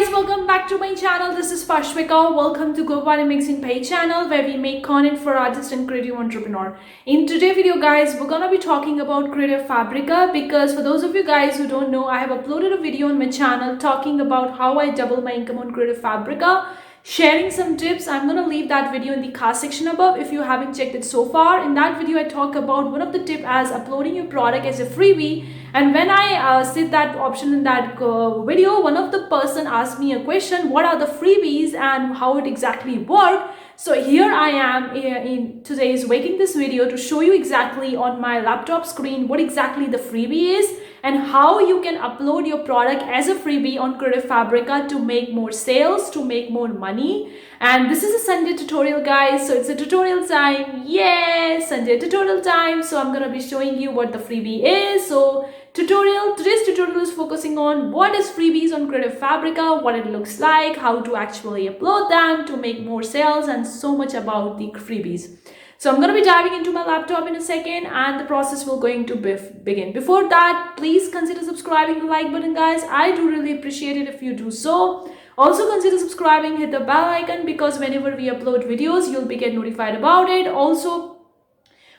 guys, welcome back to my channel. This is Pashwika. Welcome to Gopani Mixing Pay channel where we make content for artists and creative entrepreneur. In today's video guys, we're gonna be talking about Creative Fabrica because for those of you guys who don't know, I have uploaded a video on my channel talking about how I double my income on Creative Fabrica, sharing some tips. I'm gonna leave that video in the card section above if you haven't checked it so far. In that video I talk about one of the tips as uploading your product as a freebie, and when I set that option in that video, one of the person asked me a question, what are the freebies and how it exactly work. So here I am in today's making this video to show you exactly on my laptop screen what exactly the freebie is and how you can upload your product as a freebie on Creative Fabrica to make more sales, to make more money. And this is a Sunday tutorial guys, so it's a tutorial time. Yes, Sunday tutorial time. So I'm gonna be showing you what the freebie is. So today's tutorial is focusing on what is freebies on Creative Fabrica, what it looks like, how to actually upload them to make more sales, and so much about the freebies. So I'm going to be diving into my laptop in a second and the process will going to begin. Before that, please consider subscribing, the like button guys. I do really appreciate it if you do so. Also consider subscribing, hit the bell icon because whenever we upload videos, you'll be get notified about it. Also,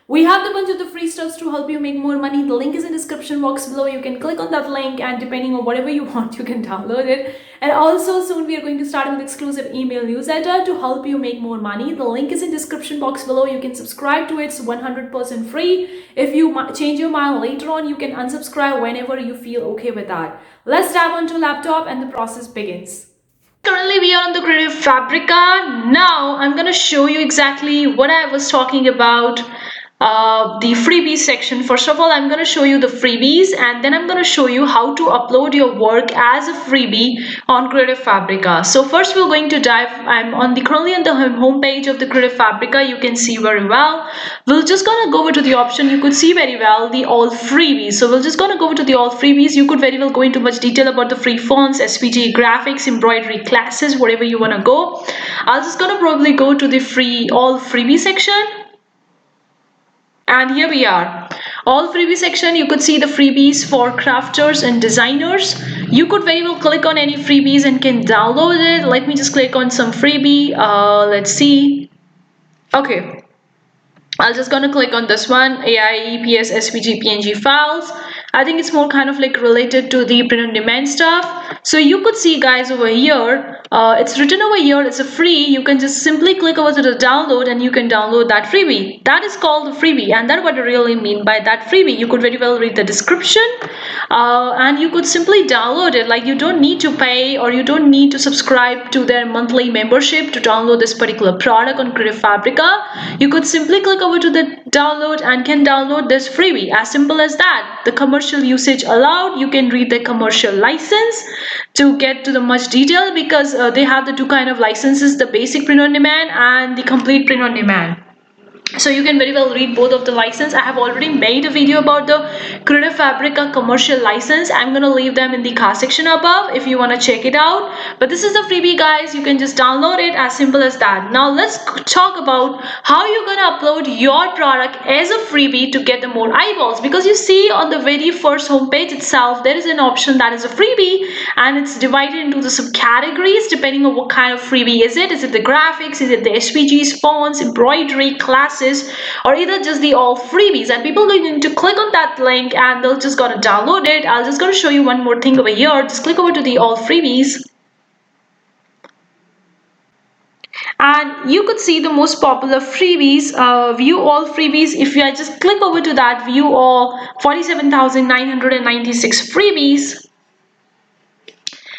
we have a bunch of the free stuffs to help you make more money. The link is in the description box below. You can click on that link and depending on whatever you want, you can download it. And also soon we are going to start with exclusive email newsletter to help you make more money. The link is in the description box below. You can subscribe to it. It's 100% free. If you change your mind later on, you can unsubscribe whenever you feel okay with that. Let's dive onto laptop and the process begins. Currently we are on the Creative Fabrica. Now I'm going to show you exactly what I was talking about. The freebies section. First of all, I'm going to show you the freebies and then I'm going to show you how to upload your work as a freebie on Creative Fabrica. So first we're going to dive, I'm currently on the home page of the Creative Fabrica. You can see very well. We're just going to go over to the option. You could see very well the all freebies. So we're just going to go over to the all freebies. You could very well go into much detail about the free fonts, SVG graphics, embroidery classes, whatever you want to go. I'm just going to probably go to the all freebie section. And here we are, all freebie section. You could see the freebies for crafters and designers. You could very well click on any freebies and can download it. Let me just click on some freebie. Let's see. Okay, I'm just gonna click on this one, AI, EPS, SVG, PNG files. I think it's more kind of like related to the print on demand stuff. So you could see guys over here, it's written over here, it's a free. You can just simply click over to the download and you can download that freebie. That is called the freebie, and that's what I really mean by that freebie. You could very well read the description and you could simply download it. Like you don't need to pay or you don't need to subscribe to their monthly membership to download this particular product on Creative Fabrica. You could simply click over to the download and can download this freebie. As simple as that. The commercial usage allowed. You can read the commercial license to get to the much detail because they have the two kind of licenses, the basic print on demand and the complete print on demand. So you can very well read both of the license. I have already made a video about the Creative Fabrica commercial license. I'm going to leave them in the card section above if you want to check it out. But this is the freebie guys. You can just download it, as simple as that. Now let's talk about how you're going to upload your product as a freebie to get the more eyeballs. Because you see on the very first homepage itself, there is an option that is a freebie and it's divided into the subcategories depending on what kind of freebie is it. Is it the graphics? Is it the SVGs, fonts, embroidery, classes, or either just the all freebies? And people are going to click on that link and they'll just gonna download it. I'll just gonna show you one more thing over here. Just click over to the all freebies and you could see the most popular freebies. View all freebies. If I just click over to that, view all 47,996 freebies.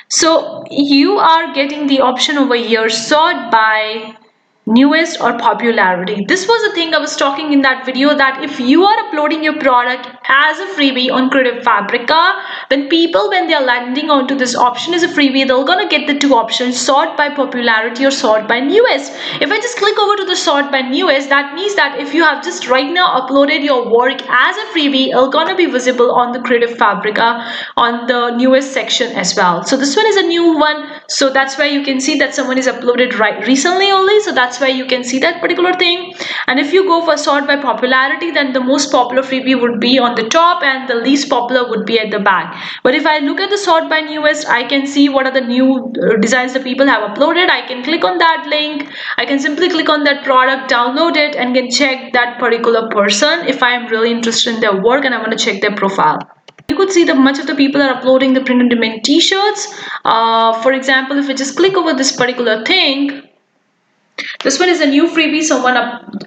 So you are getting the option over here, sort by newest or popularity. This was the thing I was talking in that video, that if you are uploading your product as a freebie on Creative Fabrica, then people, when they are landing onto this option as a freebie, they're gonna get the two options, sort by popularity or sort by newest. If I just click over to the sort by newest, that means that if you have just right now uploaded your work as a freebie, it's gonna be visible on the Creative Fabrica on the newest section as well. So this one is a new one, so that's why you can see that someone is uploaded right recently only, so that's that's why you can see that particular thing. And if you go for sort by popularity, then the most popular freebie would be on the top and the least popular would be at the back. But if I look at the sort by newest, I can see what are the new designs that people have uploaded. I can click on that link, I can simply click on that product, download it, and can check that particular person if I am really interested in their work and I want to check their profile. You could see that much of the people are uploading the print on demand t-shirts. For example, if I just click over this particular thing, this one is a new freebie, someone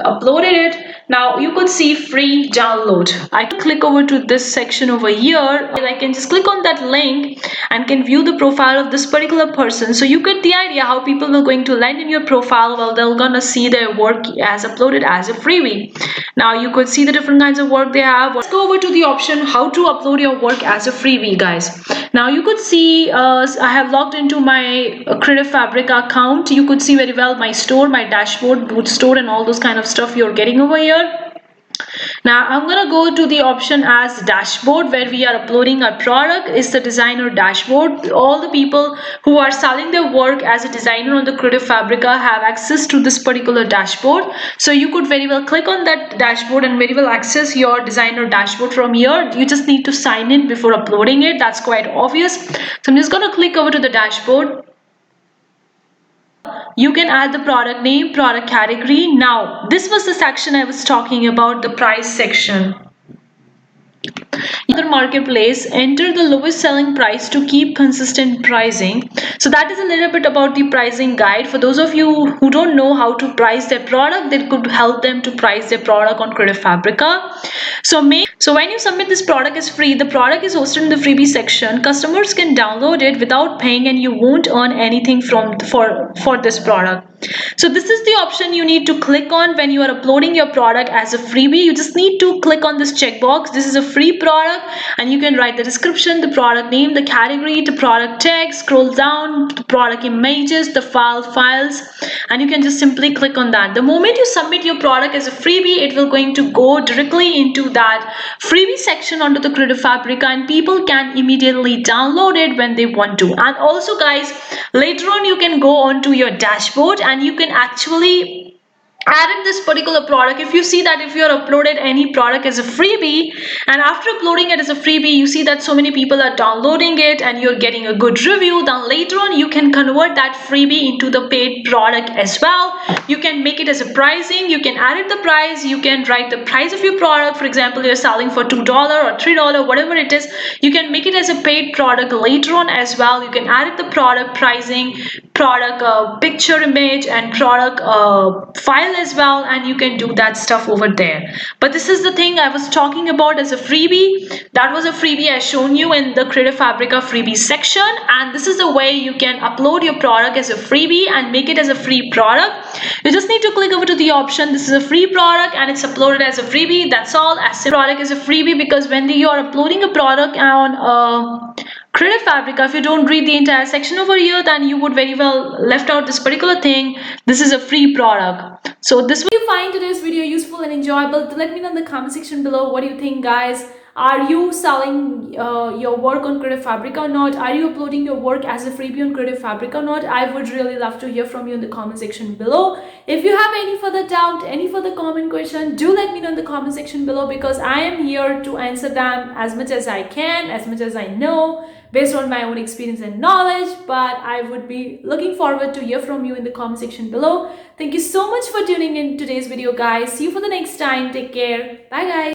uploaded it. Now you could see free download. I can click over to this section over here. I can just click on that link and can view the profile of this particular person. So you get the idea how people are going to land in your profile. Well, they're gonna see their work as uploaded as a freebie. Now you could see the different kinds of work they have. Let's go over to the option how to upload your work as a freebie, guys. Now you could see I have logged into my Creative Fabrica account. You could see very well my store, my dashboard, boot store, and all those kind of stuff you're getting over here. Now I'm gonna go to the option as dashboard, where we are uploading our product. Is the designer dashboard. All the people who are selling their work as a designer on the Creative Fabrica have access to this particular dashboard. So you could very well click on that dashboard and very well access your designer dashboard from here. You just need to sign in before uploading it. That's quite obvious. So I'm just gonna click over to the dashboard. You can add the product name, product category. Now, this was the section I was talking about, the price section. Other marketplace, enter the lowest selling price to keep consistent pricing. So that is a little bit about the pricing guide. For those of you who don't know how to price their product, that could help them to price their product on Creative Fabrica. So when you submit this product is free, the product is hosted in the freebie section. Customers can download it without paying and you won't earn anything for this product. So this is the option you need to click on when you are uploading your product as a freebie. You just need to click on this checkbox. This is a free product and you can write the description, the product name, the category, the product text, scroll down to product images, the files, and you can just simply click on that. The moment you submit your product as a freebie, it will going to go directly into that freebie section onto the Creative Fabrica and people can immediately download it when they want to. And also guys, later on you can go onto your dashboard and you can actually added this particular product. If you see that if you are uploaded any product as a freebie and after uploading it as a freebie you see that so many people are downloading it and you're getting a good review, then later on you can convert that freebie into the paid product as well. You can make it as a pricing, you can add it the price, you can write the price of your product. For example, you're selling for $2 or $3, whatever it is, you can make it as a paid product later on as well. You can add it the product pricing, product picture image and product file as well, and you can do that stuff over there. But this is the thing I was talking about as a freebie. That was a freebie I shown you in the Creative Fabrica freebie section, and this is the way you can upload your product as a freebie and make it as a free product. You just need to click over to the option, this is a free product and it's uploaded as a freebie. That's all. As a product is a freebie because when you are uploading a product on Creative Fabrica, if you don't read the entire section over here, then you would very well left out this particular thing. This is a free product. So this, if you find today's video useful and enjoyable, let me know in the comment section below. What do you think, guys? Are you selling your work on Creative Fabrica or not? Are you uploading your work as a freebie on Creative Fabrica or not? I would really love to hear from you in the comment section below. If you have any further doubt, any further comment question, do let me know in the comment section below because I am here to answer them as much as I can, as much as I know, based on my own experience and knowledge. But I would be looking forward to hear from you in the comment section below. Thank you so much for tuning in today's video, guys. See you for the next time. Take care. Bye, guys.